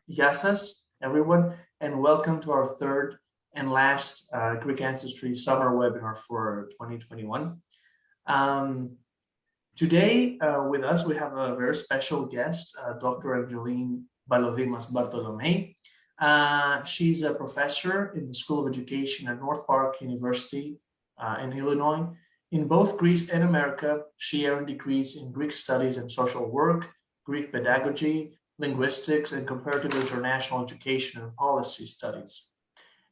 Yassas, everyone, and welcome to our third and last Greek Ancestry Summer Webinar for 2021. Today with us, we have a very special guest, Dr. Angelyn Balodimas Bartolomei. She's a professor in the School of Education at Northpark University in Illinois. In both Greece and America, she earned degrees in Greek Studies and Social Work, Greek Pedagogy, Linguistics, and Comparative International Education and Policy Studies.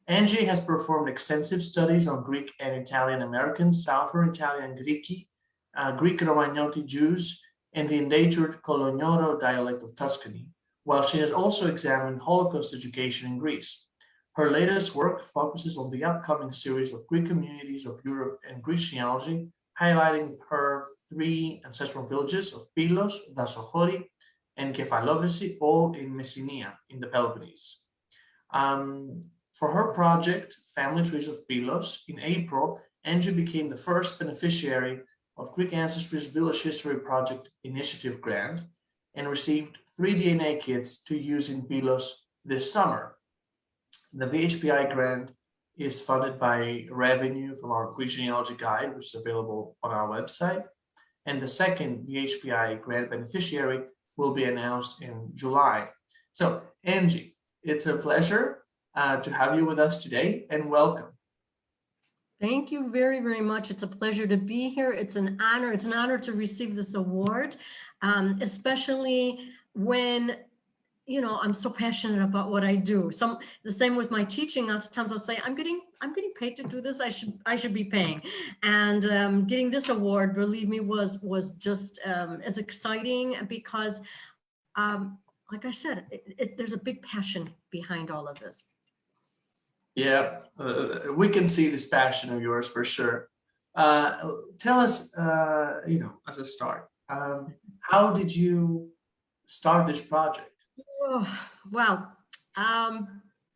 Angie has performed extensive studies on Greek and Italian Americans, Southern Italian Griki, Greek Romagnoti Jews, and the endangered Colognoro dialect of Tuscany, while she has also examined Holocaust education in Greece. Her latest work focuses on the upcoming series of Greek communities of Europe and Greek genealogy, highlighting her three ancestral villages of Pylos, Dasochori, and Kefalovrisi, all in Messinia, in the Peloponnese. For her project, Family Trees of Pylos, in April, Angie became the first beneficiary of Greek Ancestry's Village History Project Initiative Grant and received 3 DNA kits to use in Pylos this summer. The VHPI grant is funded by revenue from our Greek Genealogy Guide, which is available on our website. And the second VHPI grant beneficiary will be announced in July. So, Angie, it's a pleasure to have you with us today, and welcome. Thank you very, very much. It's a pleasure to be here. It's an honor. It's an honor to receive this award, especially when, you know, I'm so passionate about what I do. The same with my teaching. Lots of times I'll say, I'm getting paid to do this. I should be paying. And getting this award, believe me, was just as exciting because, like I said, there's a big passion behind all of this. Yeah, we can see this passion of yours for sure. Tell us, you know, as a start, how did you start this project? Oh, well,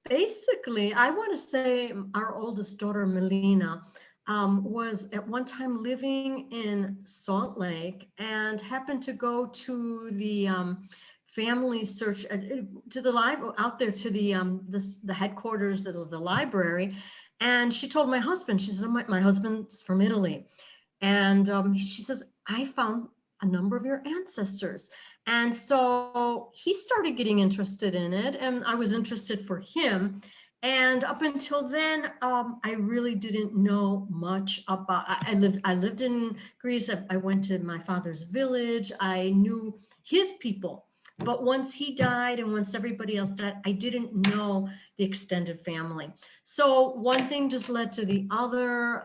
basically, I want to say our oldest daughter, Melina, was at one time living in Salt Lake and happened to go to the family search to the library out there to the headquarters of the library, and she told my husband. She said, my husband's from Italy, and she says, I found a number of your ancestors. And so he started getting interested in it, and I was interested for him. And up until then, I really didn't know much about. I lived in Greece. I went to my father's village. I knew his people. But once he died and once everybody else died, I didn't know the extended family. So one thing just led to the other.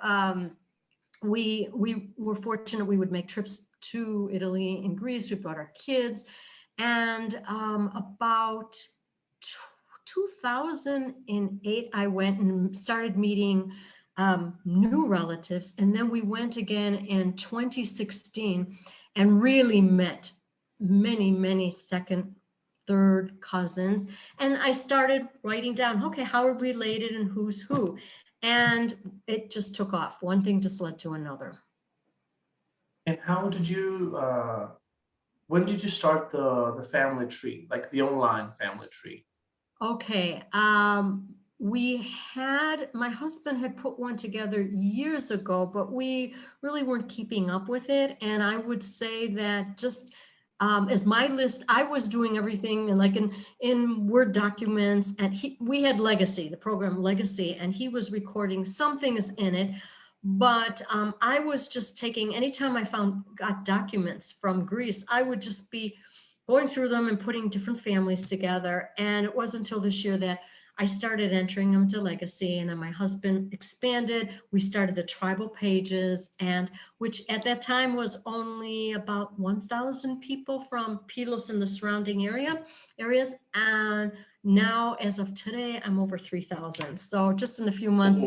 We were fortunate we would make trips to Italy and Greece. We brought our kids. And about 2008, I went and started meeting new relatives. And then we went again in 2016 and really met many second, third cousins. And I started writing down, okay, how are we related and who's who? And it just took off. One thing just led to another. And how did you, when did you start the family tree, like the online family tree? Okay, my husband had put one together years ago, but we really weren't keeping up with it. And I would say that just as my list, I was doing everything and like in Word documents, and we had Legacy, the program Legacy, and he was recording some things in it. But I was just taking, anytime I got documents from Greece, I would just be going through them and putting different families together. And it wasn't until this year that I started entering them to Legacy, and then my husband expanded. We started the tribal pages, and which at that time was only about 1,000 people from Pylos and the surrounding areas. And now, as of today, I'm over 3,000. So just in a few months,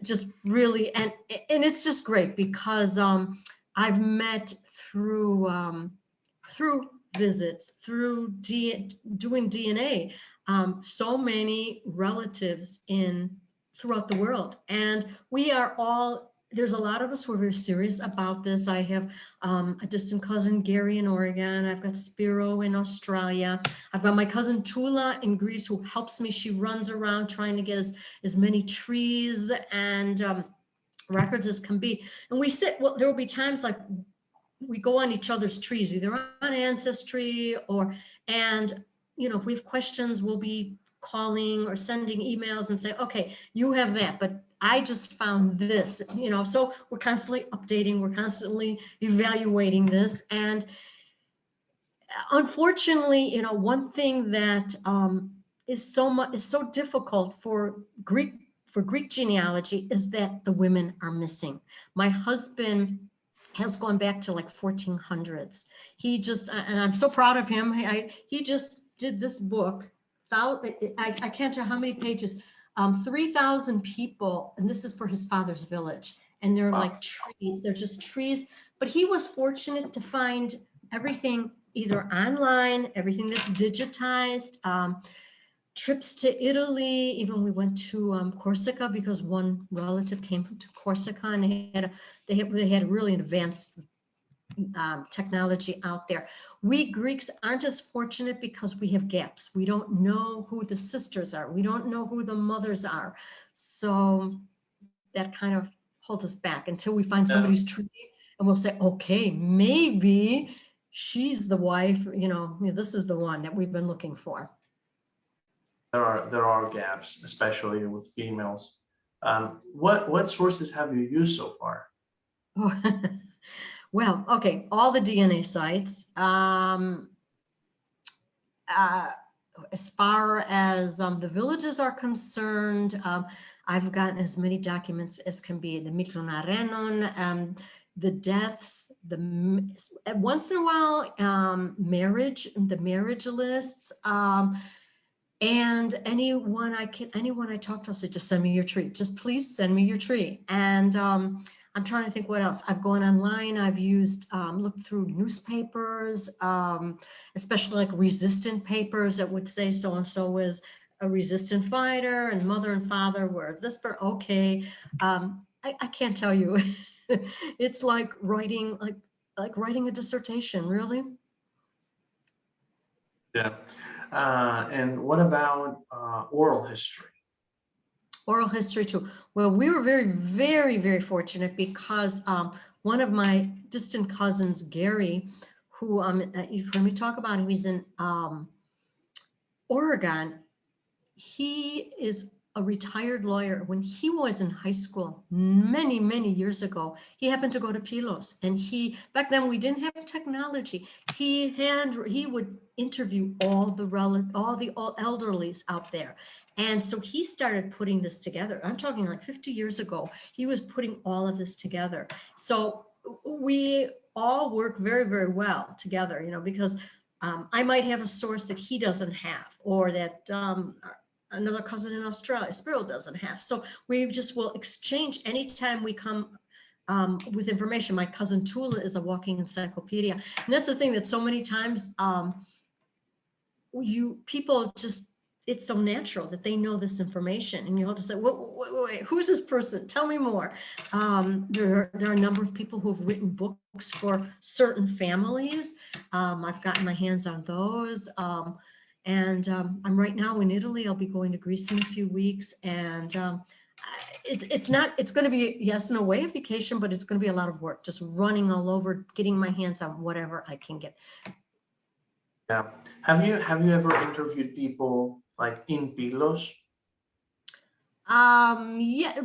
just really, and it's just great because I've met through visits, through doing DNA, so many relatives throughout the world, and we are all there's a lot of us who are very serious about this. I have a distant cousin, Gary, in Oregon. I've got Spiro in Australia. I've got my cousin Tula in Greece who helps me. She runs around trying to get as many trees and records as can be. And we sit, well, there will be times like we go on each other's trees, either on Ancestry and if we have questions, we'll be calling or sending emails and say, okay, you have that, but I just found this, so we're constantly updating, we're constantly evaluating this. And unfortunately, one thing that is so difficult for Greek genealogy is that the women are missing. My husband has gone back to like 1400s. He just, and I'm so proud of him. He just did this book. I can't tell how many pages. 3,000 people, and this is for his father's village. And they're Wow. like trees. They're just trees. But he was fortunate to find everything either online, everything that's digitized. Trips to Italy, even we went to Corsica because one relative came to Corsica and they had really advanced technology out there. We Greeks aren't as fortunate because we have gaps. We don't know who the sisters are. We don't know who the mothers are. So that kind of holds us back until we find somebody's tree and we'll say, okay, maybe she's the wife, this is the one that we've been looking for. There are gaps, especially with females. What sources have you used so far? Well, okay, all the DNA sites. As far as the villages are concerned, I've gotten as many documents as can be. The Mitonarenon, the deaths, once in a while, the marriage lists. And anyone I talk to, I'll say, just send me your tree. Just please send me your tree. And I'm trying to think what else. I've gone online. I've looked through newspapers, especially like resistant papers that would say so-and-so was a resistant fighter and mother and father were this, okay. I can't tell you. It's like writing a dissertation, really. Yeah. And what about oral history? Oral history too. Well, we were very, very, very fortunate because one of my distant cousins, Gary, who you've heard me talk about him, he's in Oregon. He is a retired lawyer. When he was in high school many, many years ago, he happened to go to Pylos, and back then we didn't have technology. He would interview all the elderlies out there. And so he started putting this together. I'm talking like 50 years ago. He was putting all of this together. So we all work very, very well together, because I might have a source that he doesn't have, or that another cousin in Australia, Spiro, doesn't have. So we just will exchange anytime we come with information. My cousin Tula is a walking encyclopedia. And that's the thing that so many times people just, it's so natural that they know this information, and you'll have to say, wait, who's this person? Tell me more. There are a number of people who have written books for certain families. I've gotten my hands on those. And I'm right now in Italy. I'll be going to Greece in a few weeks. And it's going to be, yes, in a way, a vacation, but it's going to be a lot of work, just running all over, getting my hands on whatever I can get. Yeah. Have you ever interviewed people like in Pylos? Yeah,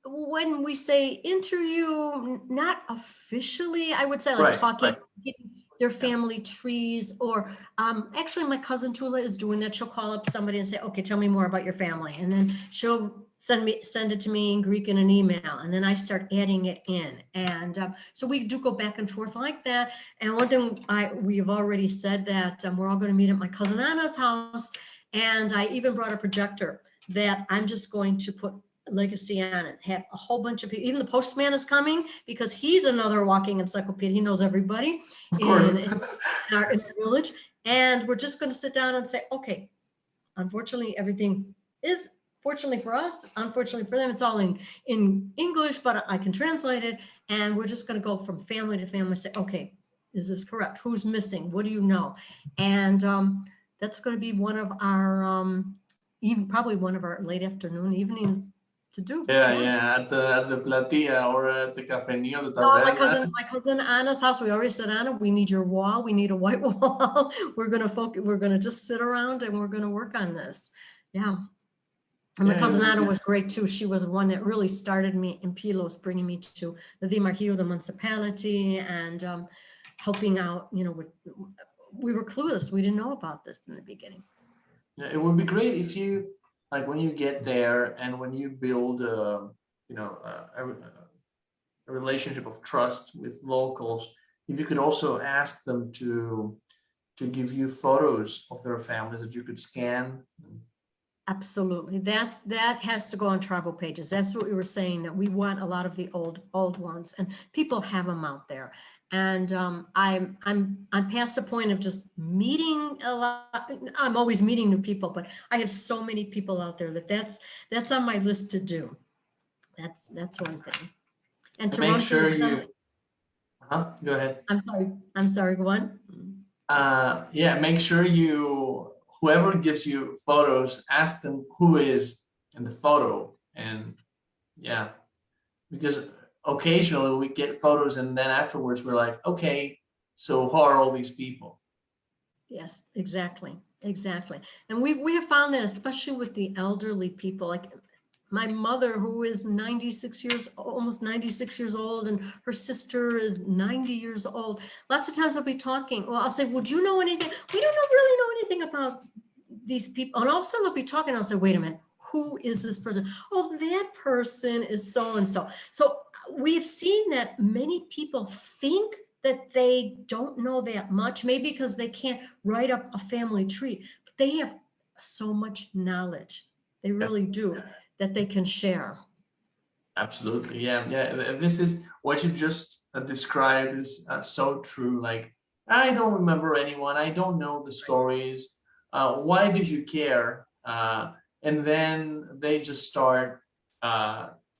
when we say interview, not officially, I would say like talking, getting their family trees, or actually my cousin Tula is doing that. She'll call up somebody and say, okay, tell me more about your family. And then she'll send it to me in Greek in an email. And then I start adding it in. And so we do go back and forth like that. And one thing we've already said that we're all going to meet at my cousin Anna's house. And I even brought a projector that I'm just going to put legacy on it, have a whole bunch of people. Even the postman is coming because he's another walking encyclopedia. He knows everybody in our village. And we're just going to sit down and say, okay, unfortunately, everything is fortunately for us, unfortunately for them, it's all in English, but I can translate it. And we're just going to go from family to family, say, okay, is this correct? Who's missing? What do you know? And that's going to be one of our, even probably one of our late afternoon evenings to do. Yeah, at the platea or at the cafeño, the No, taberna. my cousin Anna's house. We already said, Anna, we need your wall. We need a white wall. We're gonna focus. We're gonna just sit around and we're gonna work on this. Yeah. And my Yeah, cousin it'll be Anna good. was great too. She was the one that really started me in Pylos, bringing me to the Dimarquillo, the municipality, and helping out. You know, we were clueless. We didn't know about this in the beginning. Yeah, it would be great if you, like, when you get there and when you build you know, a relationship of trust with locals, if you could also ask them to give you photos of their families that you could scan. Absolutely. That has to go on tribal pages. That's what we were saying, that we want a lot of the old ones, and people have them out there. And I'm past the point of just meeting a lot. I'm always meeting new people, but I have so many people out there that's on my list to do. That's one thing. And to Make run sure through the go ahead. I'm sorry, go on. Yeah, make sure whoever gives you photos, ask them who is in the photo. And yeah, because occasionally we get photos and then afterwards we're like, okay, so who are all these people? Yes, exactly. And we have found that, especially with the elderly people, like my mother, who is 96 years, almost 96 years old, and her sister is 90 years old. Lots of times I'll be talking. Well, I'll say, would you know anything? We don't really know anything about these people. And all of a sudden they'll be talking. I'll say, wait a minute, who is this person? Oh, that person is so-and-so. So we've seen that many people think that they don't know that much, maybe because they can't write up a family tree, but they have so much knowledge. They really do, that they can share. Absolutely, yeah. This is what you just described is so true. Like, I don't remember anyone. I don't know the stories. Why did you care? And then they just start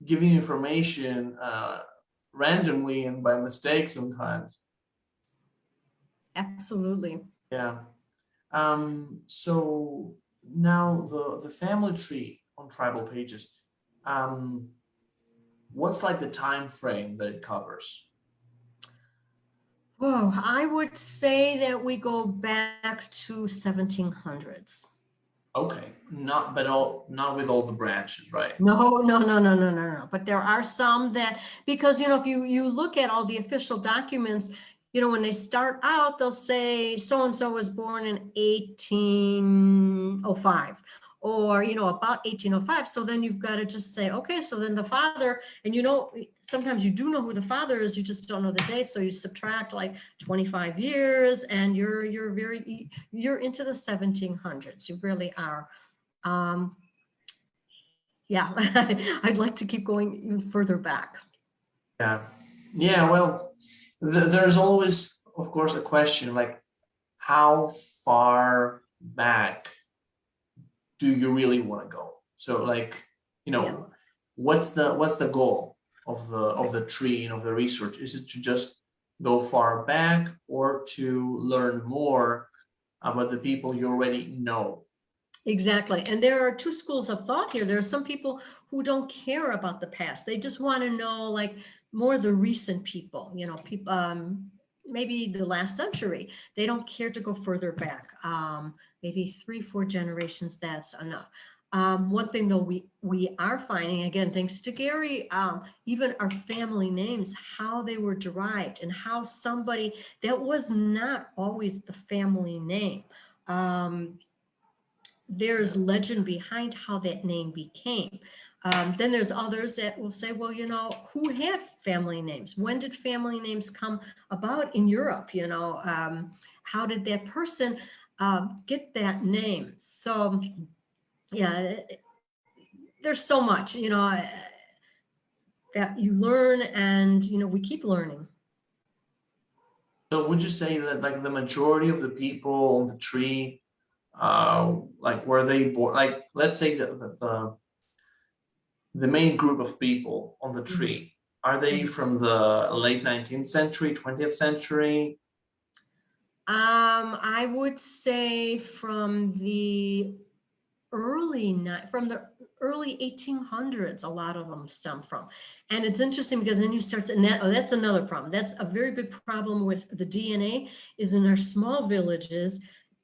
giving information randomly and by mistake sometimes. Absolutely. Yeah. So now the family tree on tribal pages. What's like the time frame that it covers? Oh, I would say that we go back to 1700s. Okay, not with all the branches, right? No. But there are some that, because, if you look at all the official documents, when they start out, they'll say so-and-so was born in 1805 or, about 1805. So then you've got to just say, okay, so then the father, and sometimes you do know who the father is, you just don't know the date. So you subtract like 25 years and you're into the 1700s. You really are. Yeah, I'd like to keep going even further back. Yeah. Well, there's always, of course, a question like, how far back do you really want to go? So, like, Yeah. what's the goal of the tree and of the research? Is it to just go far back or to learn more about the people you already know? Exactly. And there are two schools of thought here. There are some people who don't care about the past. They just want to know like more the recent people, people, maybe the last century. They don't care to go further back. Maybe 3-4 generations, that's enough. One thing though we are finding, again, thanks to Gary, even our family names, how they were derived and how somebody that was not always the family name. There's legend behind how that name became. Then there's others that will say, well, who had family names? When did family names come about in Europe? How did that person get that name? So, yeah, there's so much, that you learn, and, we keep learning. So would you say that like the majority of the people on the tree, like were they born? Like, let's say that the main group of people on the tree, are they from the late 19th century, 20th century? I would say from the early 1800s, a lot of them stem from. And it's interesting because then you start to, that's another problem. That's a very big problem with the DNA, is in our small villages,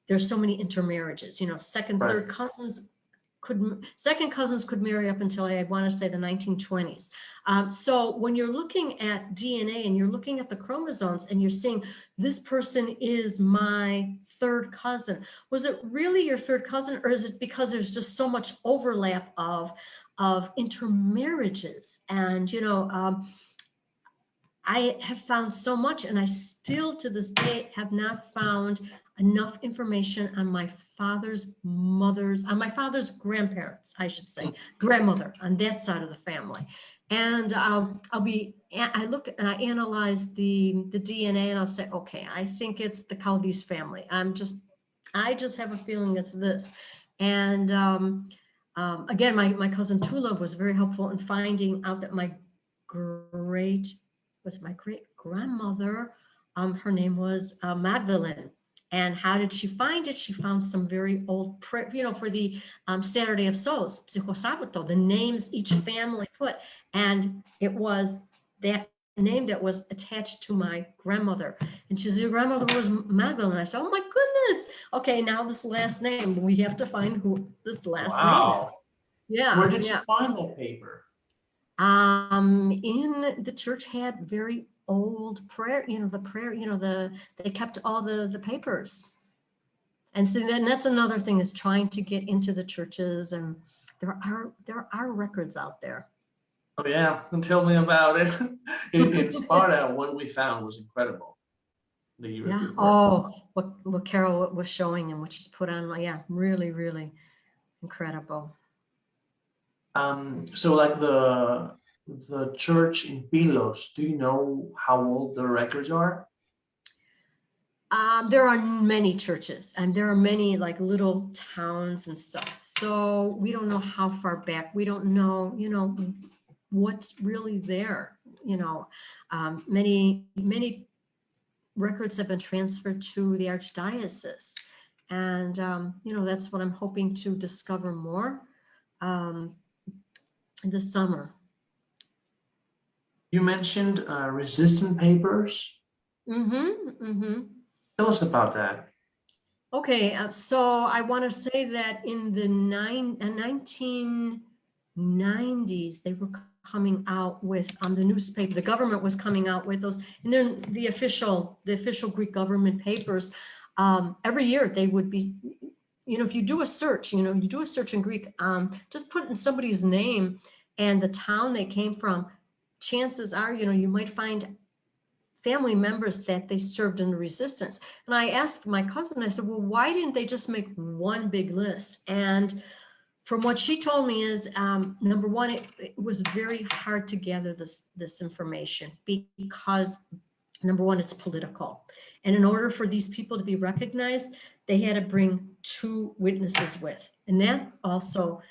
there's so many intermarriages, second, Right. third cousins could marry up until I want to say the 1920s. So when you're looking at DNA and you're looking at the chromosomes and you're seeing this person is my third cousin, was it really your third cousin, or is it because there's just so much overlap of intermarriages? And I have found so much, and I still to this day have not found enough information on my father's grandparents, I should say, grandmother on that side of the family. And I analyze the DNA, and I'll say, okay, I think it's the Caldes family. I just have a feeling it's this. And again, my cousin Tula was very helpful in finding out that my great grandmother, her name was Magdalene. And how did she find it? She found some very old, for the Saturday of Souls, Psychosabato, the names each family put. And it was that name that was attached to my grandmother. And she said, your grandmother was Magdalene. I said, oh my goodness. Okay, now this last name, we have to find who this last name is. Yeah. Where did you find that paper? In the church had very old prayer, they kept all the papers. And so then that's another thing, is trying to get into the churches, and there are records out there. Oh yeah, and tell me about it. In Sparta, what we found was incredible. The year before. Oh, what Carol was showing and what she's put on, yeah, really, really incredible. So like the church in Pylos, do you know how old the records are? There are many churches, and there are many like little towns and stuff. So we don't know how far back. We don't know, what's really there. Many records have been transferred to the archdiocese, and that's what I'm hoping to discover more this summer. You mentioned resistant papers. Tell us about that. Okay, so I want to say that in the 1990s, they were coming out with the newspaper. The government was coming out with those, and then the official Greek government papers. Every year they would be, if you do a search, you do a search in Greek, just put in somebody's name and the town they came from. Chances are, you might find family members that they served in the resistance. And I asked my cousin, I said, well, why didn't they just make one big list? And from what she told me is, number one, it was very hard to gather this information because, number one, it's political. And in order for these people to be recognized, they had to bring 2 witnesses with. And that also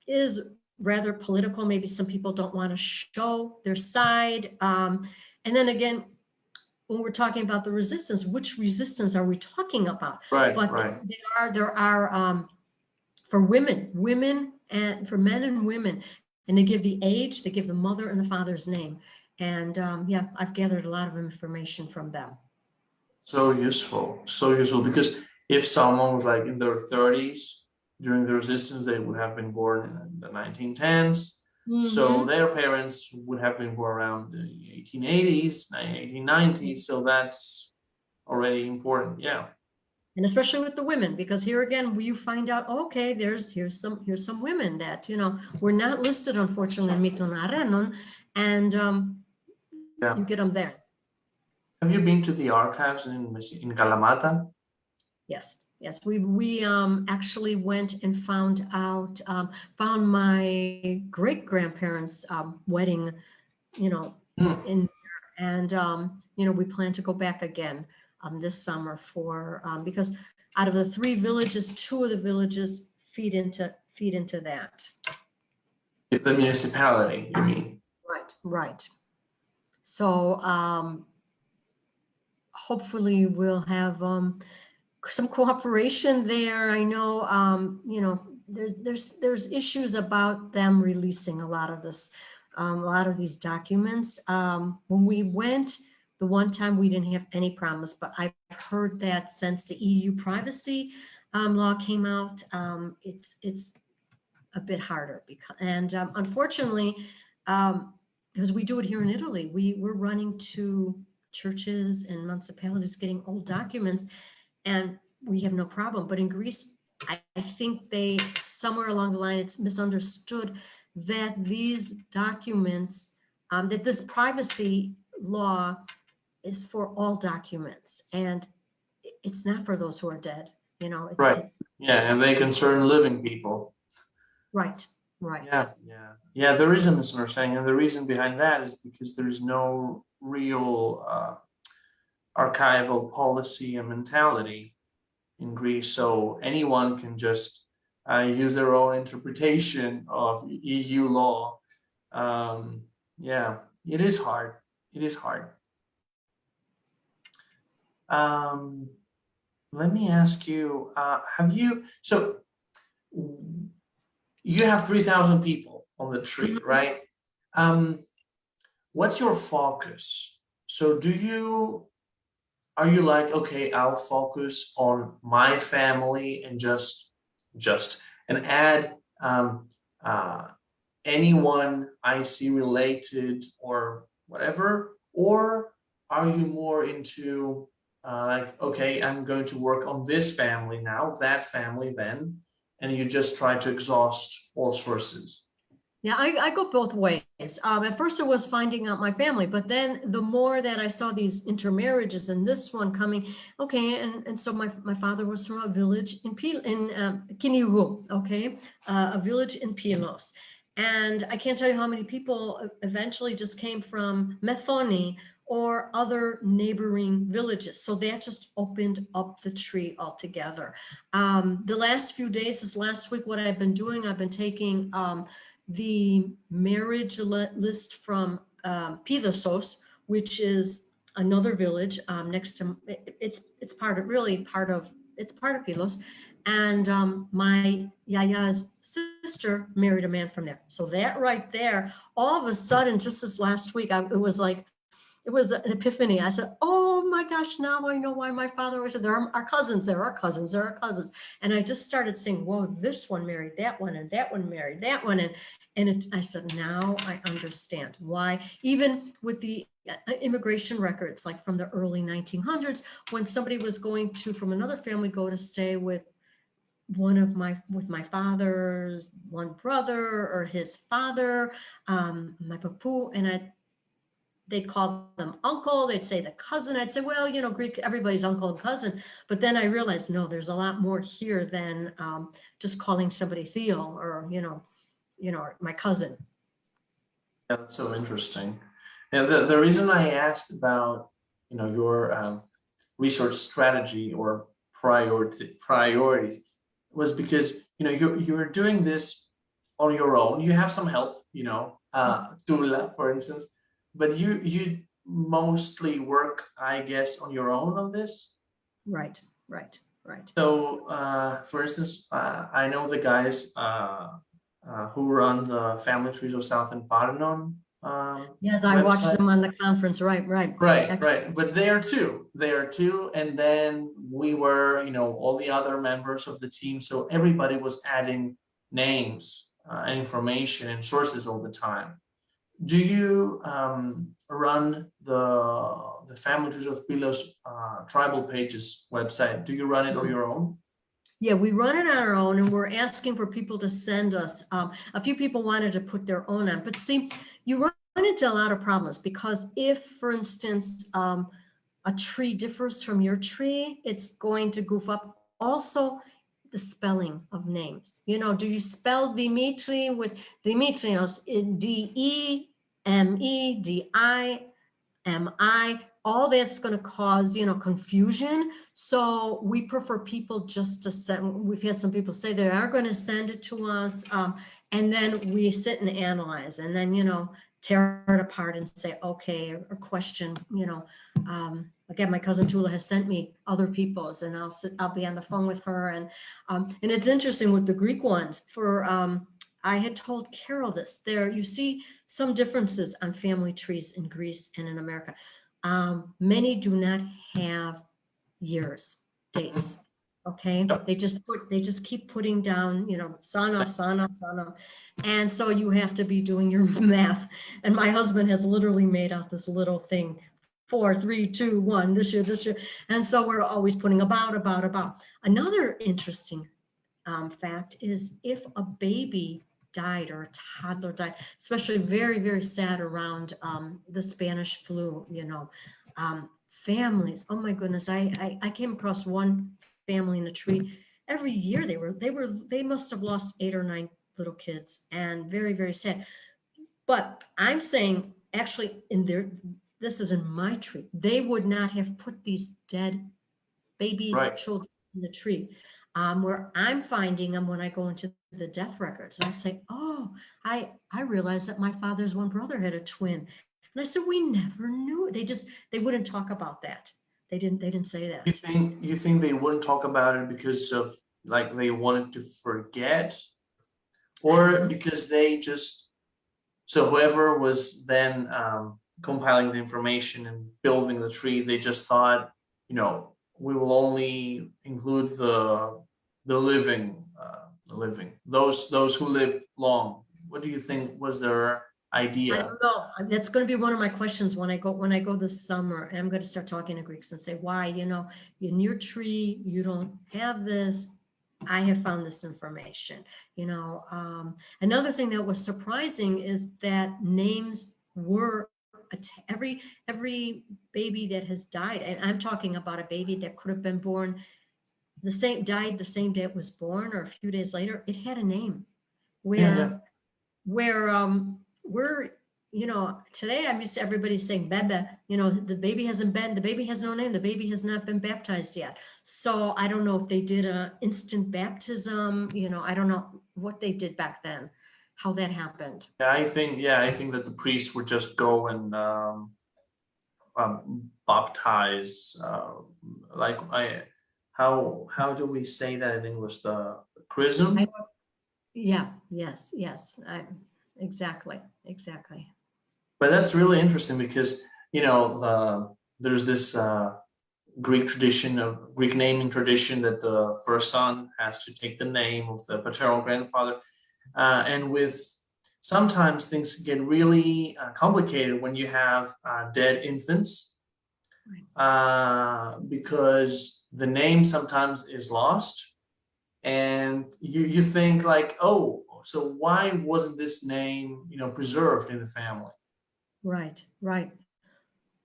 is rather political. Maybe some people don't want to show their side. And then again, when we're talking about the resistance, which resistance are we talking about? Right, but right. There are for women and for men and women, and they give the age, they give the mother and the father's name. And yeah, I've gathered a lot of information from them. So useful, because if someone was like in their 30s during the resistance, they would have been born in the 1910s. So their parents would have been born around the 1880s, 1890s. So that's already important. Yeah. And especially with the women, because here again, you find out, okay, here's some women that, were not listed, unfortunately, in Miton Arenon, and Yeah. you get them there. Have you been to the archives in Kalamata? Yes. We actually went and found my great grandparents' wedding, in there, and we plan to go back again this summer for because out of the 3 villages, 2 of the villages feed into that. The municipality, you mean? Right, right. So hopefully we'll have some cooperation there. I know, you know, there's issues about them releasing a lot of this, a lot of these documents. When we went, the one time we didn't have any promise, but I've heard that since the EU privacy law came out, it's a bit harder because, and unfortunately, because we do it here in Italy, we're running to churches and municipalities getting old documents, and we have no problem. But in Greece, I think they, somewhere along the line, it's misunderstood that these documents, that this privacy law is for all documents, and it's not for those who are dead. You know, it's Right. Yeah, and they concern living people. right, right. Yeah. There is a misunderstanding, and the reason behind that is because there is no real archival policy and mentality in Greece. So anyone can just use their own interpretation of EU law. Yeah, it is hard. It is hard. Let me ask you, so you have 3,000 people on the tree, right? What's your focus? So are you like, okay, I'll focus on my family and just and add anyone I see related or whatever? Or are you more into like, okay, I'm going to work on this family now, that family then, and you just try to exhaust all sources? Yeah, I go both ways. At first it was finding out my family, but then the more that I saw these intermarriages and this one coming, okay, and so my father was from a village in Kinivu, okay, a village in Pylos. And I can't tell you how many people eventually just came from Methoni or other neighboring villages. So that just opened up the tree altogether. The last few days, this last week, what I've been doing, I've been taking the marriage list from Pylos, which is another village next to, it's part of Pylos, and my yaya's sister married a man from there. So that right there, all of a sudden, just this last week, it was an epiphany. I said, oh my gosh, now I know why my father always said, there are our cousins, there are cousins, there are cousins. And I just started saying, whoa, this one married that one, and that one married that one. I said, now I understand why, even with the immigration records, like from the early 1900s, when somebody was going to, from another family, go to stay with my father's one brother or his father, my papu, and they'd call them uncle, they'd say the cousin. I'd say, well, you know, Greek, everybody's uncle and cousin. But then I realized, no, there's a lot more here than just calling somebody Theo or, you know, my cousin. Yeah, that's so interesting. And the reason I asked about, your research strategy or priorities was because, you're doing this on your own. You have some help, Tula, for instance, but you mostly work, I guess, on your own on this. Right. So, for instance, I know the guys who run the Family Trees of South and Parnon. Yes, I watched them on the conference. Right. Right. But they are two. And then we were, all the other members of the team. So everybody was adding names and information and sources all the time. Do you run the Family Trees of Pylos tribal pages website? Do you run it on your own? Yeah, we run it on our own, and we're asking for people to send us. A few people wanted to put their own on, but see, you run into a lot of problems because if, for instance, a tree differs from your tree, it's going to goof up. Also, the spelling of names. Do you spell Dimitri with Dimitrios, D-E-M-E-D-I-M-I? All that's going to cause, confusion. So we prefer people just to send. We've had some people say they are going to send it to us, And then we sit and analyze, and then, you know, tear it apart and say, okay, or question, you know, again, my cousin Tula has sent me other people's, and I'll be on the phone with her. And it's interesting with the Greek ones I had told Carol this, you see some differences on family trees in Greece and in America. Many do not have years, dates. Okay, Yep. they just keep putting down, you know, son of, and so you have to be doing your math. And my husband has literally made out this little thing, 4, 3, 2, 1, this year, and so we're always putting about. Another interesting fact is if a baby died or a toddler died, especially very, very sad around the Spanish flu, you know, families, oh my goodness, I came across one family in a tree. Every year they must have lost 8 or 9 little kids, and very, very sad. But I'm saying, actually, this is in my tree, they would not have put these dead babies, Right. children in the tree. Where I'm finding them when I go into the death records, and I say, oh, I realized that my father's one brother had a twin. And I said, we never knew. They wouldn't talk about that. They didn't say that. You think they wouldn't talk about it because of, like, they wanted to forget, or because they just, so whoever was then compiling the information and building the tree, they just thought, you know, we will only include the living, those who lived long. What do you think was their I idea? don't know. That's going to be one of my questions when I go this summer. And I'm going to start talking to Greeks and say, why, you know, in your tree, you don't have this. I have found this information, you know. Another thing that was surprising is that names were every baby that has died. And I'm talking about a baby that could have been born died the same day it was born or a few days later. It had a name. Yeah. We're, you know, today I'm used to everybody saying bebe, you know, the baby has no name, the baby has not been baptized yet. So I don't know if they did a instant baptism, you know, I don't know what they did back then, how that happened. I think that the priests would just go and baptize, how do we say that in English? The chrism? Yes, exactly. But that's really interesting because, you know, there's this Greek naming tradition that the first son has to take the name of the paternal grandfather, and sometimes things get really complicated when you have dead infants, because the name sometimes is lost, and you think like, oh, so why wasn't this name, you know, preserved in the family? Right.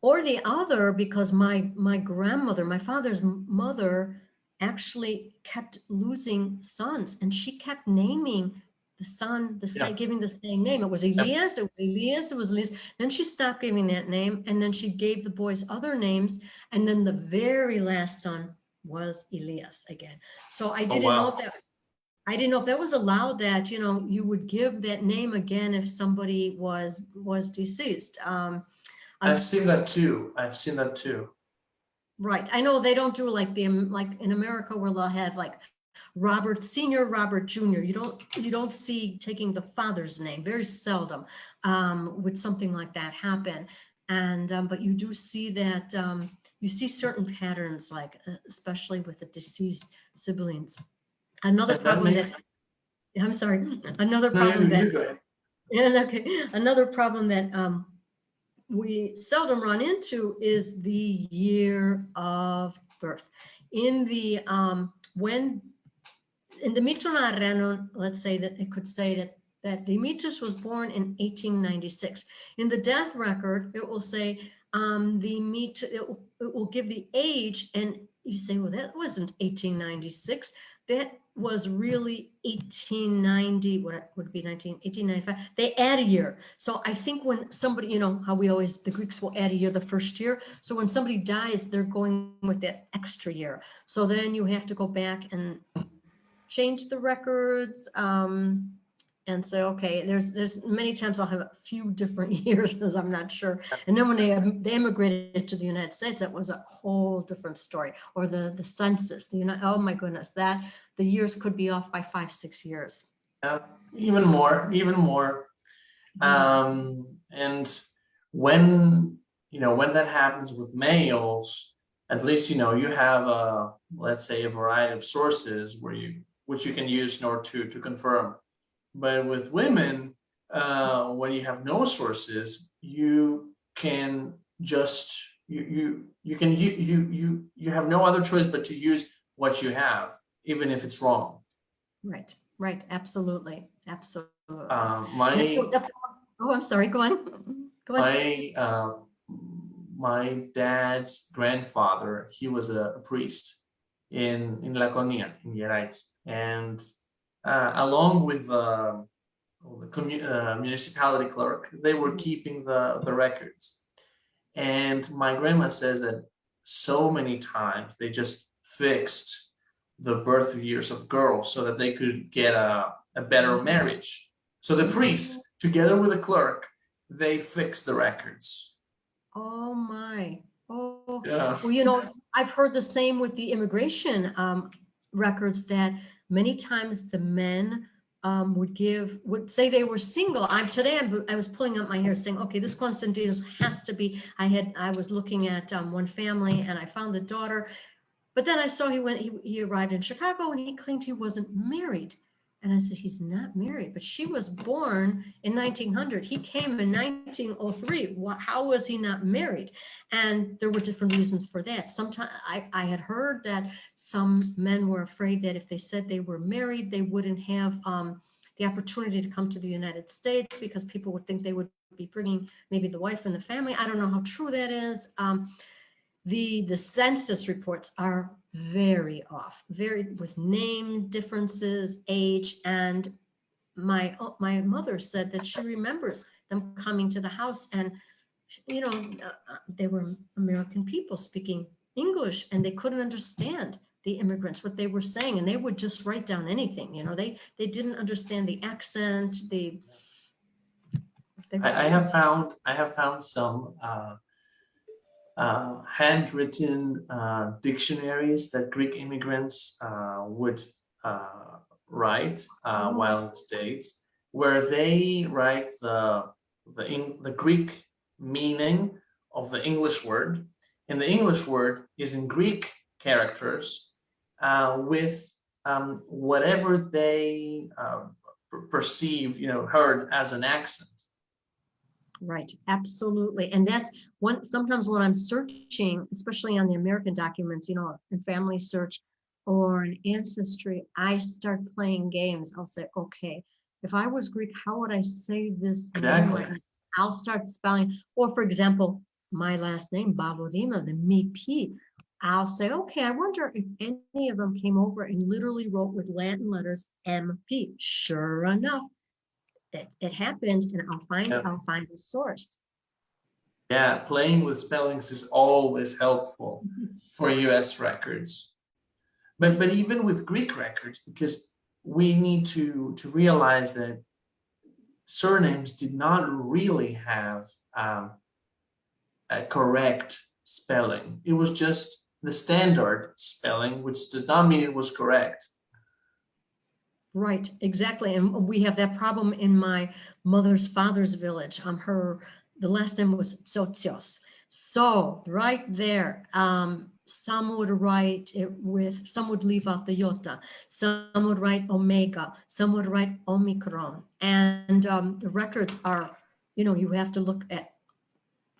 Or the other, because my grandmother, my father's mother, actually kept losing sons, and she kept naming the son giving the same name. It was Elias, it was Elias. Then she stopped giving that name, and then she gave the boys other names, and then the very last son was Elias again. So I didn't know if that was allowed, that, you know, you would give that name again if somebody was deceased. I've seen that too. Right. I know they don't do like in America where they'll have like Robert Senior, Robert Junior. You don't see taking the father's name, very seldom would something like that happen. And but you do see that you see certain patterns, like especially with the deceased siblings. Another problem that I'm sorry. Another problem another problem that we seldom run into is the year of birth. In the when in the Mito Narrano, let's say that it could say that Demetrius was born in 1896. In the death record, it will say it will give the age, and you say, well, that wasn't 1896. That was really 1890, what would be 1895. They add a year. So I think when somebody, you know, how the Greeks will add a year the first year. So when somebody dies, they're going with that extra year. So then you have to go back and change the records. and say, okay, there's many times I'll have a few different years because I'm not sure. And then when they immigrated to the United States, that was a whole different story. Or the census, oh my goodness, that the years could be off by 5-6 years. Even more. And when that happens with males, at least you have let's say a variety of sources which you can use in order to confirm. But with women, when you have no sources, you can just you have no other choice but to use what you have, even if it's wrong. Right, absolutely. I'm sorry, go on. My dad's grandfather, he was a priest in Laconia, in Yerai, and along with the municipality clerk, they were keeping the records. And my grandma says that so many times they just fixed the birth years of girls so that they could get a better marriage. So the priest, together with the clerk, they fixed the records. Oh my. Oh, yeah. Well, I've heard the same with the immigration records, that many times the men would say they were single. I was pulling up my hair saying, okay, this Constantinos has to be, I was looking at one family and I found the daughter, but then I saw he arrived in Chicago and he claimed he wasn't married. And I said, he's not married, but she was born in 1900. He came in 1903. How was he not married? And there were different reasons for that. Sometimes I had heard that some men were afraid that if they said they were married, they wouldn't have the opportunity to come to the United States because people would think they would be bringing maybe the wife and the family. I don't know how true that is. The census reports are very off, with name differences, age, and my mother said that she remembers them coming to the house, and they were American people speaking English, and they couldn't understand the immigrants, what they were saying, and they would just write down anything. They didn't understand the accent. I have found some handwritten dictionaries that Greek immigrants would write while in the States, where they write the Greek meaning of the English word, and the English word is in Greek characters with whatever they perceived, heard as an accent. Right, absolutely. And that's sometimes when I'm searching, especially on the American documents, in family search or an ancestry, I start playing games. I'll say, okay, if I was Greek, how would I say this Exactly. name? I'll start spelling. Or for example, my last name, Balodimas, the Mi-P. I'll say, okay, I wonder if any of them came over and literally wrote with Latin letters MP. Sure enough, it happened, and I'll find the source. Yeah, playing with spellings is always helpful for US records. But even with Greek records, because we need to realize that surnames did not really have a correct spelling. It was just the standard spelling, which does not mean it was correct. Right, exactly. And we have that problem in my mother's father's village. The last name was Tsotsios. So right there, some would write it some would leave out the iota, some would write omega, some would write omicron. And the records are, you have to look at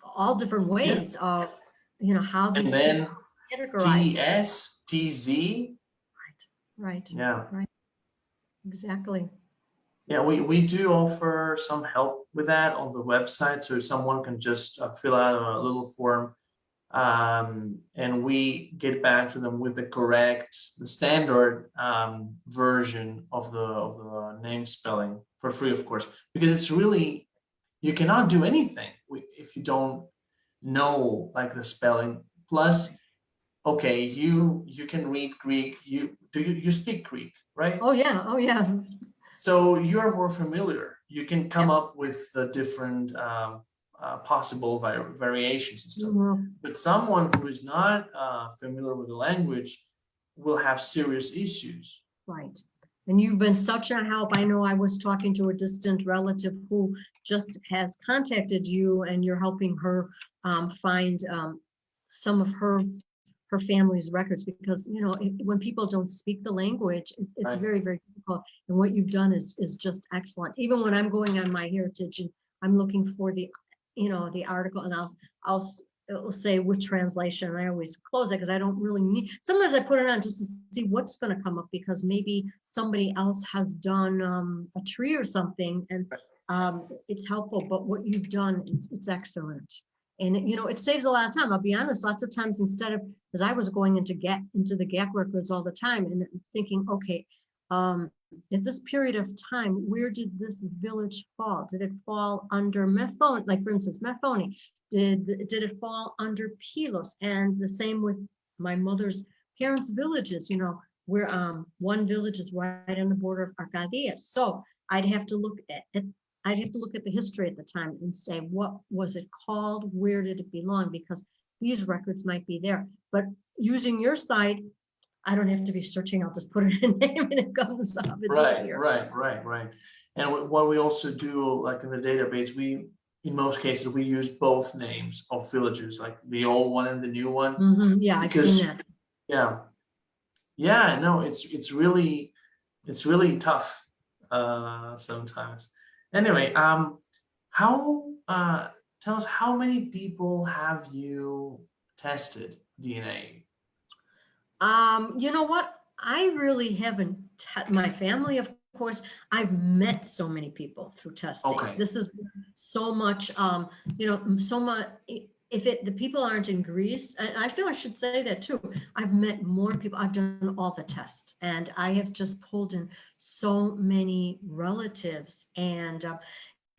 all different ways of, how these and then categorized. TS, TZ. Right. Yeah. Right. Exactly. Yeah, we do offer some help with that on the website, so someone can just fill out a little form, and we get back to them with the standard version of the name spelling for free, of course, because it's really, you cannot do anything if you don't know like the spelling. Plus, okay, you can read Greek. You speak Greek, right? Oh yeah. So you're more familiar. You can come up with the different possible variations and stuff. Mhm. But someone who is not familiar with the language will have serious issues. Right. And you've been such a help. I know I was talking to a distant relative who just has contacted you, and you're helping her find some of her family's records, because when people don't speak the language, it's Right. very, very difficult. And what you've done is just excellent. Even when I'm going on My Heritage and I'm looking for the article, and it'll say which translation, and I always close it because I don't really need. Sometimes I put it on just to see what's going to come up, because maybe somebody else has done a tree or something, and it's helpful. But what you've done, it's excellent. And it saves a lot of time. I'll be honest, lots of times, instead of, because I was going into the GAC records all the time and thinking, okay, at this period of time, where did this village fall? Did it fall under Methone, like for instance, Methone? Did it fall under Pylos? And the same with my mother's parents' villages, where one village is right on the border of Arcadia. So I'd have to look at the history at the time and say, what was it called? Where did it belong? Because these records might be there. But using your site, I don't have to be searching. I'll just put in a name and it comes up. It's easier. Right. And what we also do, like in the database, in most cases, we use both names of villages, like the old one and the new one. Yeah, I've seen that. Yeah, no, it's really tough sometimes. Anyway, how tell us, how many people have you tested DNA? You know what? I really haven't. My family, of course, I've met so many people through testing. Okay. This is so much, so much. If the people aren't in Greece, and I feel I should say that too. I've met more people. I've done all the tests, and I have just pulled in so many relatives. And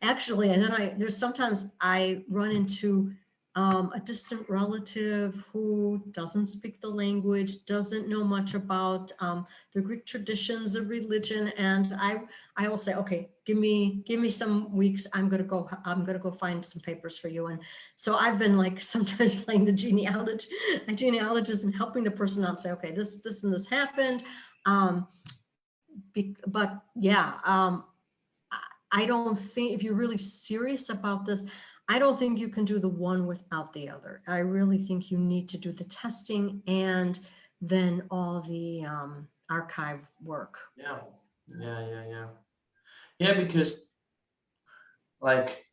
actually, and then there's sometimes I run into a distant relative who doesn't speak the language, doesn't know much about the Greek traditions of religion, and I will say, okay, give me some weeks. I'm gonna go find some papers for you. And so I've been like sometimes playing the genealogist and helping the person out, say, okay, this and this happened. But yeah, I don't think, if you're really serious about this, I don't think you can do the one without the other. I really think you need to do the testing and then all the archive work. Yeah, because like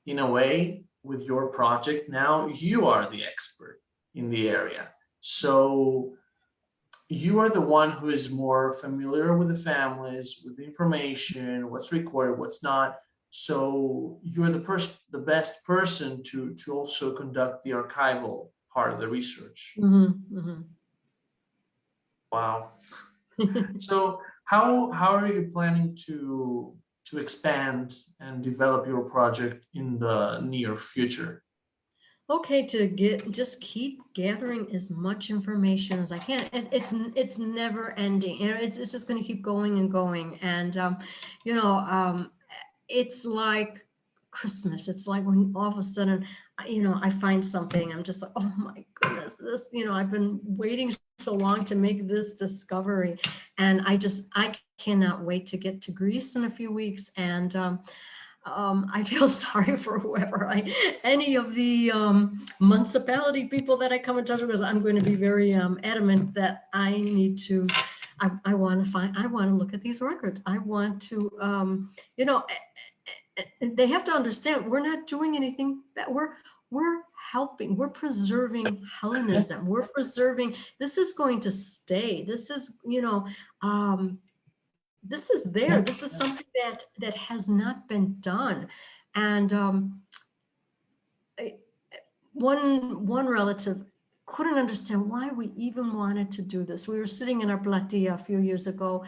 in a way, with your project now, you are the expert in the area. So you are the one who is more familiar with the families, with the information, what's recorded, what's not. So you're the best person to also conduct the archival part of the research. Wow. So how are you planning to expand and develop your project in the near future? Okay, just keep gathering as much information as I can. It's never ending. It's just going to keep going and going. And it's like Christmas. It's like when all of a sudden, I find something. I'm just like, oh my goodness, this. I've been waiting so long to make this discovery, and I cannot wait to get to Greece in a few weeks. And I feel sorry for any of the municipality people that I come in touch with, because I'm going to be very adamant that I need to. I want to look at these records. I want to, they have to understand we're not doing anything, that we're helping, we're preserving Hellenism. We're preserving, this is going to stay. This is, this is there. This is something that has not been done. And one relative couldn't understand why we even wanted to do this. We were sitting in our platea a few years ago,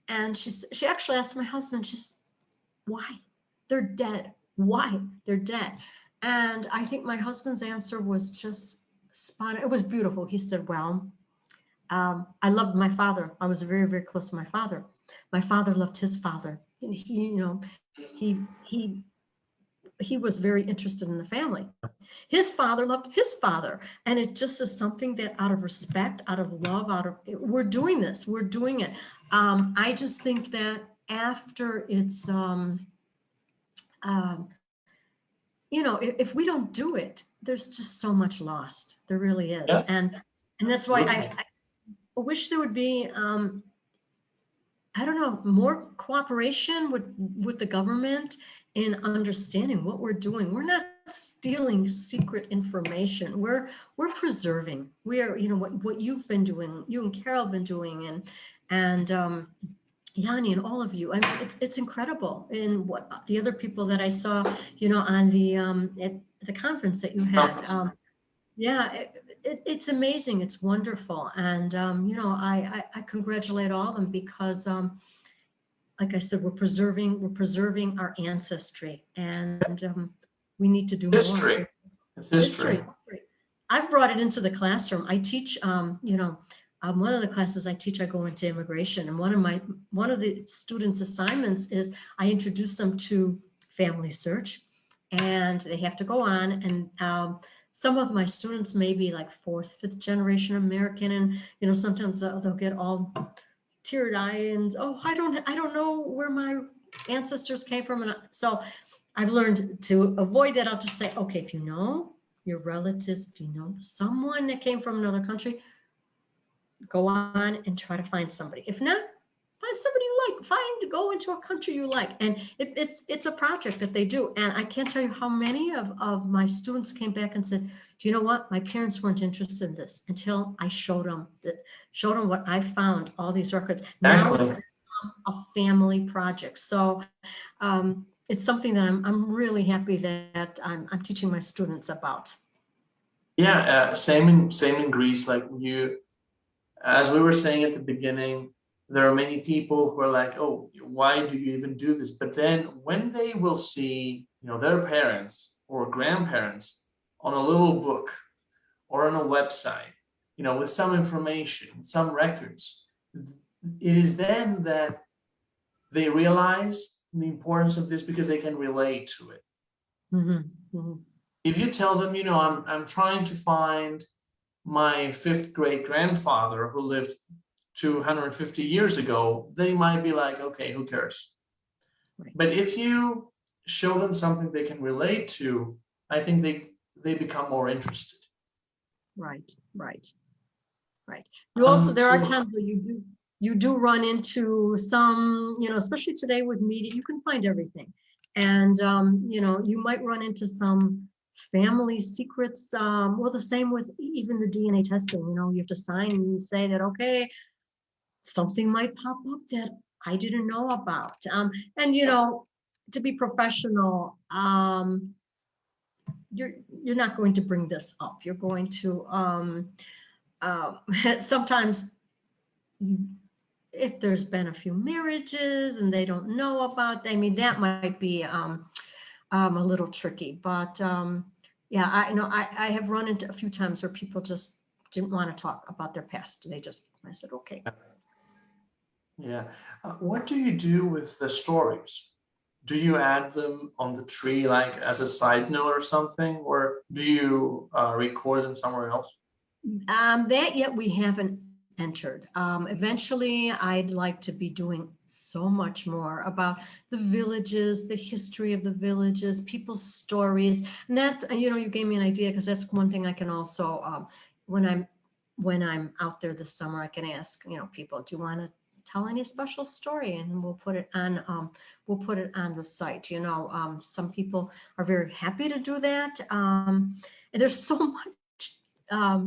and she actually asked my husband, she's, why? They're dead. Why? They're dead. And I think my husband's answer was just spot on. It was beautiful. He said, well, I loved my father. I was very, very close to my father. My father loved his father. And he was very interested in the family. His father loved his father. And it just is something that out of respect, out of love, we're doing this, we're doing it. I just think that after it's, if we don't do it, there's just so much lost. There really is. Yeah. And that's why I wish there would be, I don't know, more cooperation with the government in understanding what we're doing. We're not stealing secret information. We're preserving. We are, what you've been doing, you and Carol have been doing, and Yanni and all of you. I mean, it's incredible. And what the other people that I saw, on the at the conference that you had. Yeah, it's amazing. It's wonderful. And, I congratulate all of them because, like I said, we're preserving our ancestry, and we need to do more. It's history. I've brought it into the classroom. I teach, one of the classes I teach, I go into immigration, and one of the students' assignments is I introduce them to family search, and they have to go on, and some of my students may be like 4th, 5th generation American, and sometimes they'll get all teary-eyed and, oh, I don't know where my ancestors came from, and so I've learned to avoid that. I'll just say, okay, if you know your relatives, if you know someone that came from another country, go on and try to find somebody. If not, find somebody you like. Go into a country you like. And it's a project that they do. And I can't tell you how many of my students came back and said, do you know what? My parents weren't interested in this until I showed them what I found, all these records. Now it's a family project. So it's something that I'm really happy that I'm teaching my students about. Yeah, same in Greece. Like as we were saying at the beginning, there are many people who are like, oh, why do you even do this? But then when they will see, their parents or grandparents on a little book or on a website, with some information, some records, it is then that they realize the importance of this because they can relate to it. Mm-hmm. Mm-hmm. If you tell them, I'm trying to find my 5th great grandfather who lived 250 years ago, they might be like, okay, who cares? Right. But if you show them something they can relate to, I think they become more interested. Right. You also, there are times where you do run into some, especially today with media, you can find everything. And, you might run into some family secrets. Well, the same with even the DNA testing, you have to sign and say that, okay, something might pop up that I didn't know about. And, to be professional, you're not going to bring this up. You're going to, sometimes if there's been a few marriages and they don't know about, that might be a little tricky, but yeah, I have run into a few times where people just didn't want to talk about their past. I said, okay. Yeah. What do you do with the stories? Do you add them on the tree, like as a side note or something, or do you record them somewhere else? That yet we haven't entered. Eventually, I'd like to be doing so much more about the villages, the history of the villages, people's stories. And that, you gave me an idea, because that's one thing I can also, when I'm out there this summer, I can ask, people, do you want to tell any special story? And we'll put it on the site. Some people are very happy to do that. And there's so much,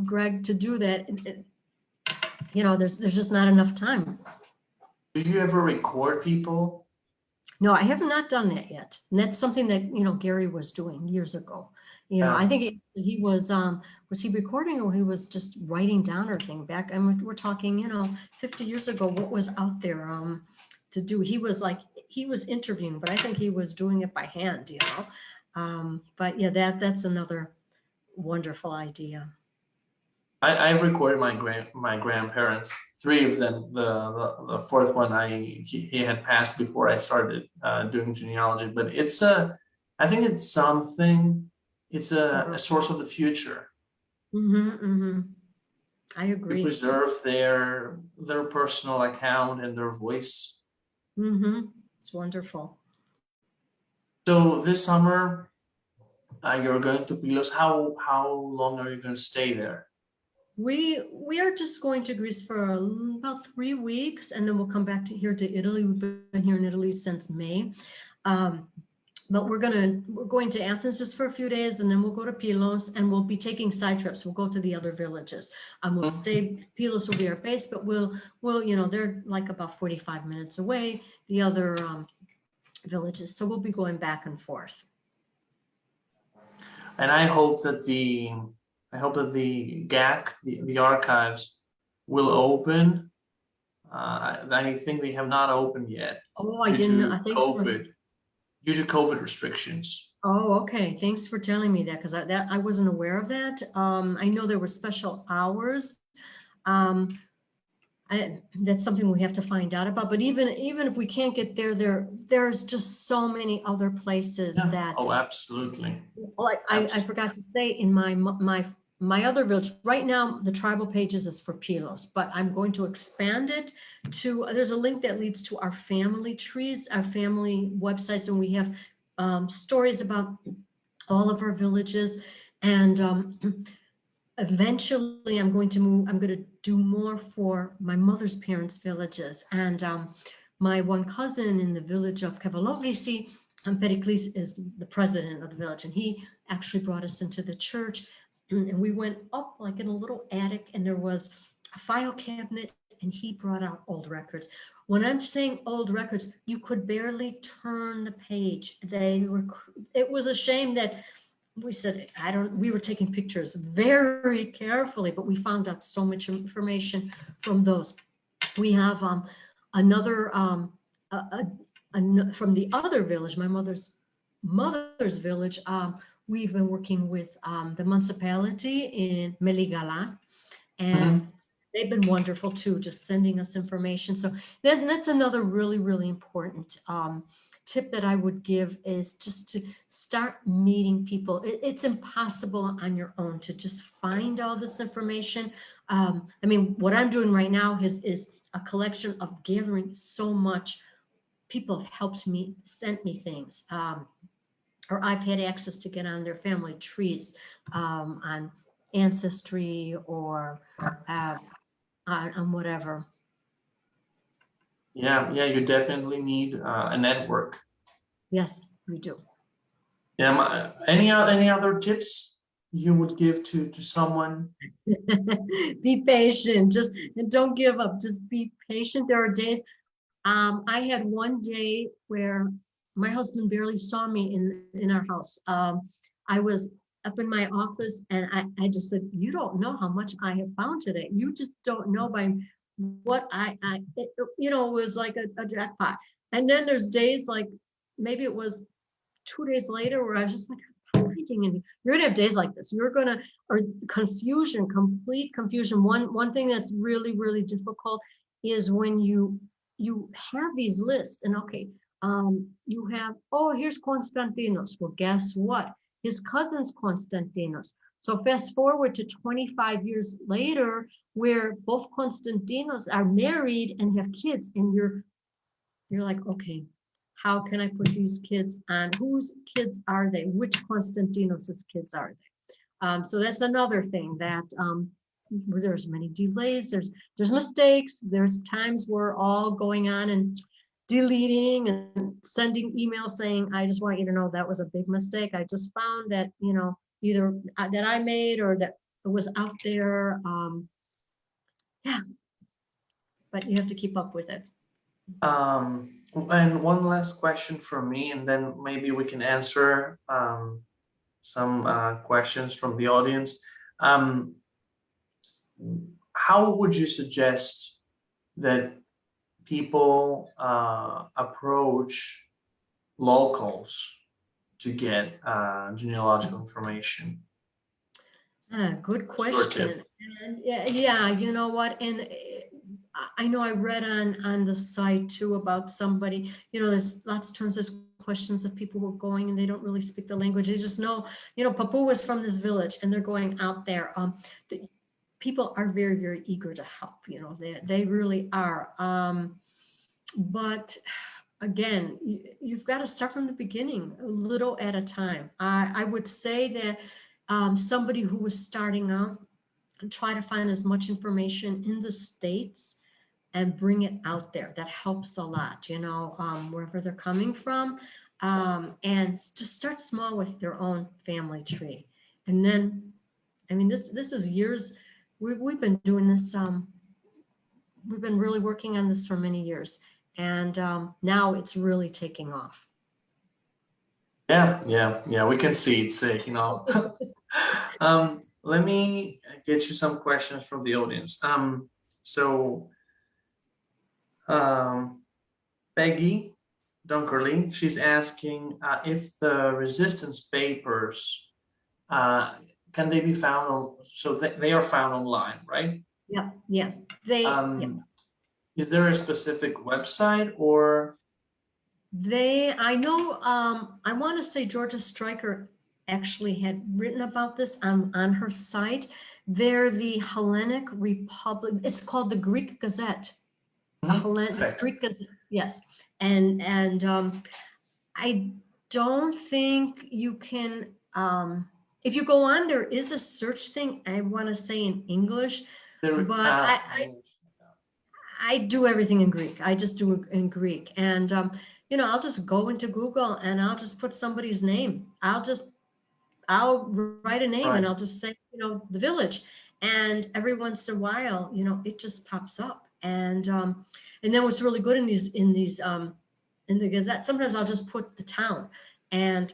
Greg, to do that. There's just not enough time. Do you ever record people? No, I have not done that yet. And that's something that, Gary was doing years ago. I think he was he recording, or he was just writing down everything back? And we're talking, 50 years ago, what was out there to do? He was interviewing, but I think he was doing it by hand, but yeah, that's another wonderful idea. I've recorded my grandparents three of them. The fourth one he had passed before I started doing genealogy. But I think it's something. It's a source of the future. I agree. To preserve their personal account and their voice. It's wonderful. So this summer, you're going to Pylos. How long are you going to stay there? We are just going to Greece for about 3 weeks, and then we'll come back here to Italy. We've been here in Italy since May. But we're going to Athens just for a few days, and then we'll go to Pylos, and we'll be taking side trips. We'll go to the other villages. We'll stay. Pylos will be our base, but we'll they're like about 45 minutes away, the other villages. So we'll be going back and forth. And I hope that the GAC, the archives, will open. I think they have not opened yet. Oh, I didn't know. Due to COVID restrictions. Oh, okay. Thanks for telling me that, because I wasn't aware of that. I know there were special hours. That's something we have to find out about. But even if we can't get there's just so many other places that. Oh, absolutely. Well, I forgot to say in my other village right now, the tribal pages is for Pylos, but I'm going to expand it to. There's a link that leads to our family trees, our family websites, and we have stories about all of our villages. And eventually, I'm going to do more for my mother's parents' villages. And my one cousin in the village of Kavalovlisi, Pericles, is the president of the village, and he actually brought us into the church. And we went up like in a little attic, and there was a file cabinet, and he brought out old records. When I'm saying old records, you could barely turn the page. It was a shame that we said, we were taking pictures very carefully, but we found out so much information from those. We have another, from the other village, my mother's village, we've been working with the municipality in Meligalas, and they've been wonderful too, just sending us information. So that's another really, really important tip that I would give, is just to start meeting people. It's impossible on your own to just find all this information. I mean, what I'm doing right now is a collection of gathering so much. People have helped me, sent me things. Or I've had access to get on their family trees on Ancestry or on whatever. Yeah, you definitely need a network. Yes, we do. Yeah. Any other tips you would give to someone? Be patient. And don't give up. Just be patient. There are days. I had one day where my husband barely saw me in our house. I was up in my office, and I just said, "You don't know how much I have found today. You just don't know by what it was like a jackpot." And then there's days like, maybe it was 2 days later, where I was just like, finding, and you're gonna have days like this. Or confusion, complete confusion. One thing that's really, really difficult is when you have these lists, and okay, you have, here's Konstantinos. Well, guess what? His cousin's Konstantinos. So fast forward to 25 years later, where both Konstantinos are married and have kids, and you're like, okay, how can I put these kids on? Whose kids are they? Which Konstantinos' kids are they? So that's another thing that where there's many delays, there's mistakes, there's times we're all going on and deleting and sending emails saying, I just want you to know that was a big mistake. I just found that, either that I made or that it was out there. Yeah, but you have to keep up with it. And one last question from me, and then maybe we can answer some questions from the audience. How would you suggest that people approach locals to get genealogical information? Good question. And yeah, you know what? And I know I read on the site too about somebody, there's lots of times there's questions of people who are going and they don't really speak the language. They just know, Papu was from this village and they're going out there. The people are very, very eager to help, they really are. But again, you've got to start from the beginning, a little at a time. I would say that somebody who was starting out, try to find as much information in the States and bring it out there. That helps a lot, wherever they're coming from. And just start small with their own family tree. And then, I mean, this is years, we've been doing this, we've been really working on this for many years. And now it's really taking off. Yeah, we can see it's, let me get you some questions from the audience. So Peggy Dunkerley, she's asking if the resistance papers, can they be found on, so they are found online, right? Yeah. Is there a specific website or? I know, I want to say Georgia Stryker actually had written about this on her site. They're the Hellenic Republic. It's called the Greek Gazette. Hellenic Greek Gazette. Yes, and I don't think you can. If you go on, there is a search thing. I want to say in English, but I do everything in Greek. I just do it in Greek, and I'll just go into Google and I'll just put somebody's name. I'll write a name and I'll just say, the village. And every once in a while, it just pops up. And then what's really good in the Gazette, sometimes I'll just put the town and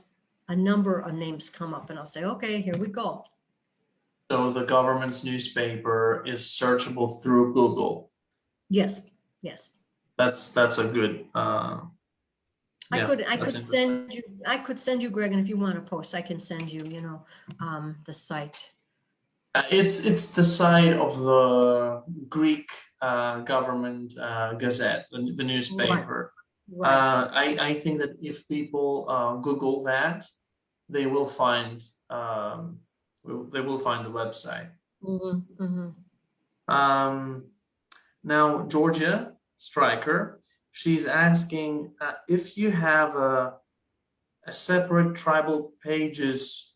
a number of names come up and I'll say, okay, here we go. So the government's newspaper is searchable through Google. Yes. That's a good, I could send you, Greg, and if you want to post, I can send you, the site. It's the site of the Greek government Gazette, the newspaper. Right. I think that if people Google that, they will find the website. Now Georgia Stryker, she's asking if you have a separate tribal pages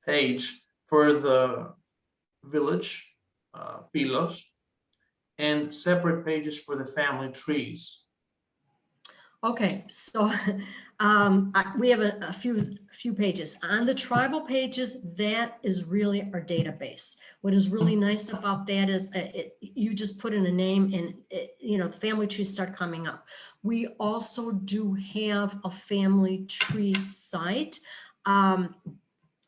page for the village, Pylos, and separate pages for the family trees. Okay, so we have a few pages. On the tribal pages, that is really our database. What is really nice about that is you just put in a name and the family trees start coming up. We also do have a family tree site.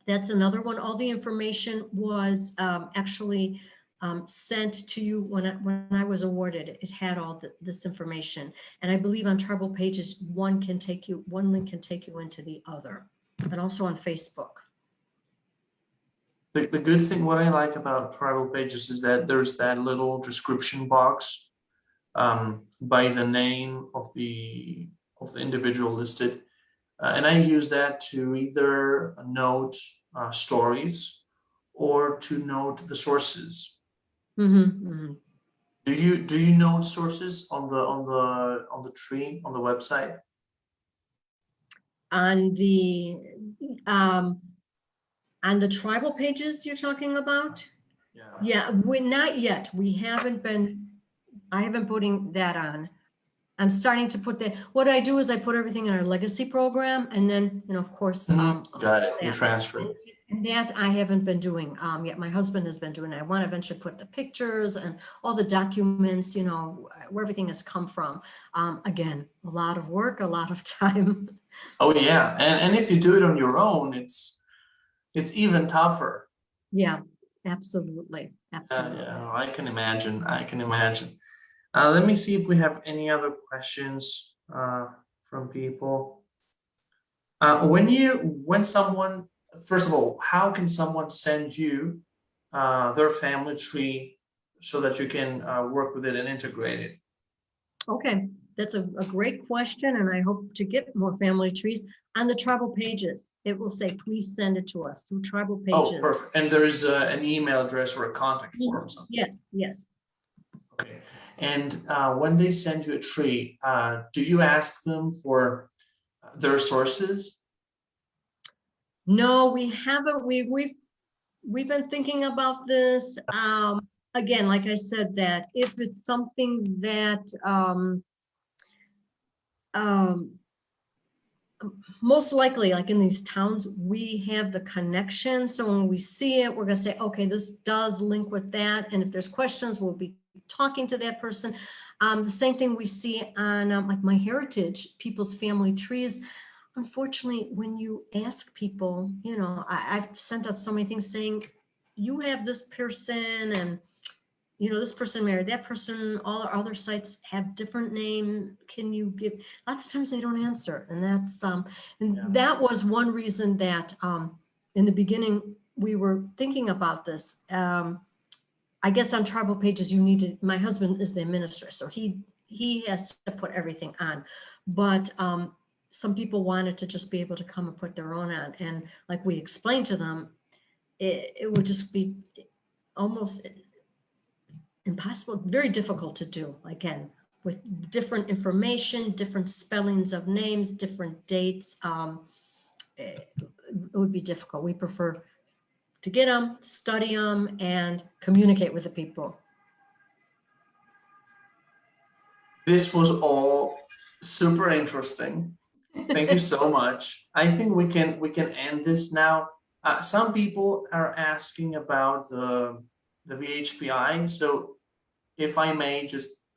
That's another one. All the information was actually sent to you when I was awarded. It had all this information, and I believe on tribal pages, one link can take you into the other, and also on Facebook. The good thing, what I like about tribal pages is that there's that little description box by the name of the individual listed, and I use that to either note stories or to note the sources. Do you note sources on the tree on the website? On the tribal pages you're talking about? Yeah, not yet. I haven't putting that on. I'm starting to put that. What I do is I put everything in our legacy program, and then of course got it. You transfer. And that I haven't been doing yet. My husband has been doing it. I want to eventually put the pictures and all the documents, where everything has come from. Again, a lot of work, a lot of time. Oh yeah, and if you do it on your own, it's even tougher. Yeah, absolutely. Yeah, I can imagine. Let me see if we have any other questions from people. When someone, first of all, how can someone send you their family tree so that you can work with it and integrate it? Okay, that's a great question, and I hope to get more family trees on the tribal pages. It will say, please send it to us through tribal Oh, pages. perfect. And there is an email address or a contact form or something? Yes, yes. Okay. And when they send you a tree, do you ask them for their sources? No, we haven't. We've been thinking about this. Again, like I said, that if it's something that most likely, like in these towns, we have the connection. So when we see it, we're gonna say, okay, this does link with that. And if there's questions, we'll be talking to that person. The same thing we see on like My Heritage, people's family trees. Unfortunately, when you ask people, you know, I've sent out so many things saying, you have this person and, you know, this person married that person, all our other sites have different name. Can you give, lots of times they don't answer. And that's, and that was one reason that in the beginning, we were thinking about this. I guess on tribal pages, you needed, my husband is the administrator, so he has to put everything on. But some people wanted to just be able to come and put their own on. And like we explained to them, it would just be almost impossible, very difficult to do, again, with different information, different spellings of names, different dates. It would be difficult. We prefer to get them, study them, and communicate with the people. This was all super interesting. Thank you so much. I think we can end this now. Some people are asking about the VHPI. So if I may,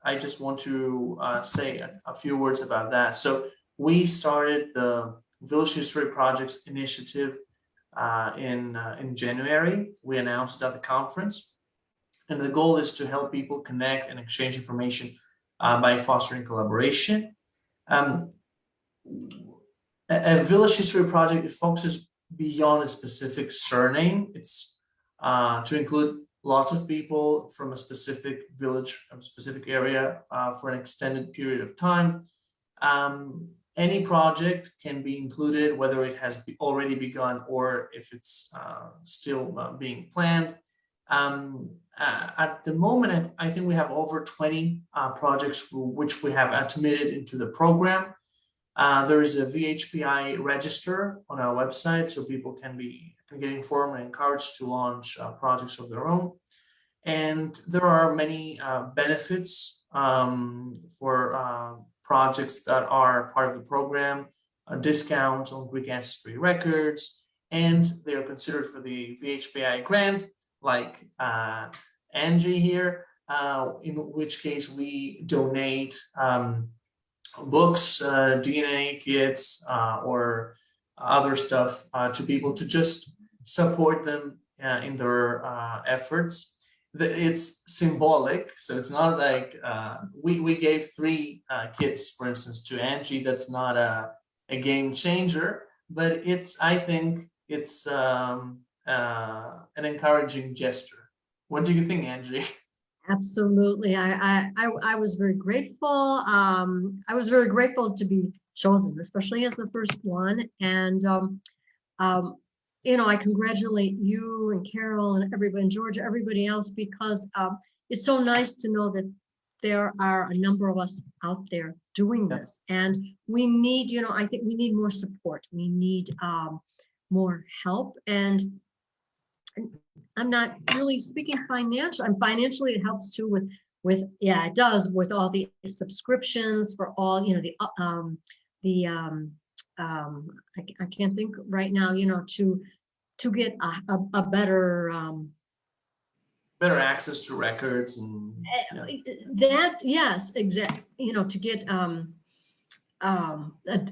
I just want to say a few words about that. So we started the Village History Projects Initiative in January. We announced at the conference, and the goal is to help people connect and exchange information by fostering collaboration. A village history project, it focuses beyond a specific surname. It's to include lots of people from a specific village, a specific area for an extended period of time. Any project can be included, whether it has already begun or if it's still being planned. At the moment, I think we have over 20 projects which we have admitted into the program. There is a VHPI register on our website, so people can get informed and encouraged to launch projects of their own. And there are many benefits for projects that are part of the program, discounts on Greek ancestry records, and they are considered for the VHPI grant, like Angie here, in which case we donate books, DNA kits, or other stuff to people to just support them in their efforts. It's symbolic, so it's not like we gave 3 kits, for instance, to Angie. That's not a game changer, but I think it's an encouraging gesture. What do you think, Angie? Absolutely. I was very grateful. I was very grateful to be chosen, especially as the first one. And, you know, I congratulate you and Carol and everybody, and Georgia, everybody else, because it's so nice to know that there are a number of us out there doing this. And we need, you know, I think we need more support. We need more help. And I'm not really speaking financial. And financially, it helps too with yeah, it does, with all the subscriptions for all, you know, I can't think right now, you know, to get a better better access to records and that, yes, exactly, you know, to get a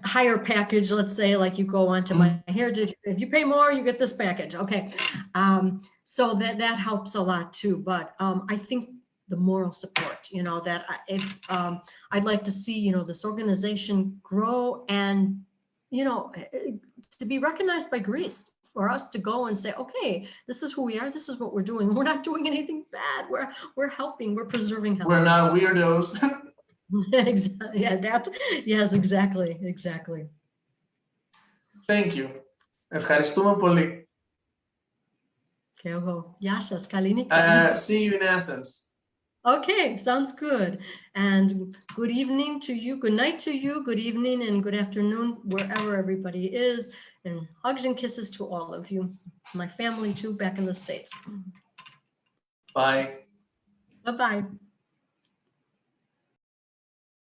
higher package, let's say, like you go onto My Heritage, if you pay more, you get this package. Okay. So that helps a lot too. But I think the moral support, you know, that if I'd like to see, you know, this organization grow and, you know, to be recognized by Greece for us to go and say, okay, this is who we are. This is what we're doing. We're not doing anything bad. We're helping. We're preserving health. We're not weirdos. Exactly. Yeah, yes, exactly. Exactly. Thank you. Ευχαριστούμε πολύ. Και εγώ. Γεια σας. Καλή νύχτα. See you in Athens. Okay, sounds good. And good evening to you, good night to you, good evening and good afternoon, wherever everybody is. And hugs and kisses to all of you. My family too, back in the States. Bye. Bye-bye.